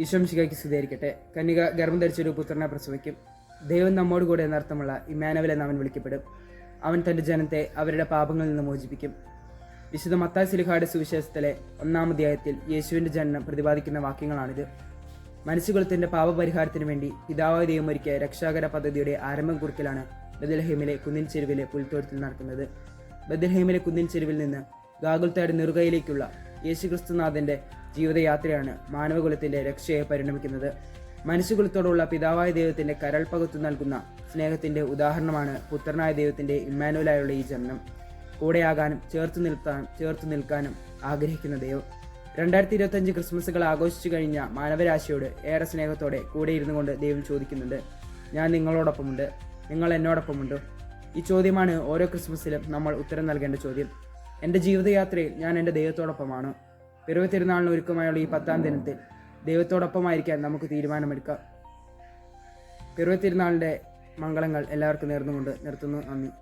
ഈശോ മിശിഹായ്ക്ക് സ്തുതിയായിരിക്കട്ടെ. കന്യക ഗർഭം ധരിച്ചൊരു പുത്രനെ പ്രസവിക്കും. ദൈവം നമ്മോട് കൂടെ എന്നർത്ഥമുള്ള ഇമ്മാനുവേൽ എന്ന് അവൻ വിളിക്കപ്പെടും. അവൻ തൻ്റെ ജനത്തെ അവരുടെ പാപങ്ങളിൽ നിന്ന് മോചിപ്പിക്കും. വിശുദ്ധ മത്തായി ശ്ലീഹായുടെ സുവിശേഷത്തിലെ 1-ാം അധ്യായത്തിൽ യേശുവിൻ്റെ ജനനം പ്രതിപാദിക്കുന്ന വാക്യങ്ങളാണിത്. മനുഷ്യകുലത്തിൻ്റെ പാപപരിഹാരത്തിന് വേണ്ടി പിതാവായ ദൈവം ഒരുക്കിയ രക്ഷാകര പദ്ധതിയുടെ ആരംഭം കുറിക്കലാണ് ബെത്ലഹേമിലെ കുന്നിൻ ചെരുവിലെ പുൽത്തോട്ടത്തിൽ നടക്കുന്നത്. ബെത്ലഹേമിലെ കുന്നിൻ ചെരുവിൽ നിന്ന് ഗാഗുൽത്തയുടെ നെറുകയിലേക്കുള്ള യേശുക്രിസ്തുനാഥൻ്റെ ജീവിതയാത്രയാണ് മാനവകുലത്തിൻ്റെ രക്ഷയെ പരിണമിക്കുന്നത്. മനുഷ്യകുലത്തോടുള്ള പിതാവായ ദൈവത്തിൻ്റെ കരൾപ്പകത്തു നൽകുന്ന സ്നേഹത്തിൻ്റെ ഉദാഹരണമാണ് പുത്രനായ ദൈവത്തിൻ്റെ ഇമ്മാനുവേലായുള്ള ഈ ജനനം. കൂടെയാകാനും ചേർത്ത് നിൽക്കാനും ആഗ്രഹിക്കുന്ന ദൈവം 2025 ക്രിസ്മസുകൾ ആഘോഷിച്ചു കഴിഞ്ഞ മാനവരാശിയോട് ഏറെ സ്നേഹത്തോടെ കൂടെ ഇരുന്നു കൊണ്ട് ദൈവം ചോദിക്കുന്നുണ്ട്, ഞാൻ നിങ്ങളോടൊപ്പമുണ്ട്, നിങ്ങൾ എന്നോടൊപ്പമുണ്ടോ? ഈ ചോദ്യമാണ് ഓരോ ക്രിസ്മസിലും നമ്മൾ ഉത്തരം നൽകേണ്ട ചോദ്യം. എൻ്റെ ജീവിതയാത്രയിൽ ഞാൻ എൻ്റെ ദൈവത്തോടൊപ്പമാണോ? പിറവി തിരുനാളിന് ഒരുക്കമായുള്ള ഈ 10-ാം ദിനത്തിൽ ദൈവത്തോടൊപ്പമായിരിക്കാൻ നമുക്ക് തീരുമാനമെടുക്കാം. പിറവി തിരുനാളിൻ്റെ മംഗളങ്ങൾ എല്ലാവർക്കും നേർന്നുകൊണ്ട് നിർത്തുന്നു. നന്ദി.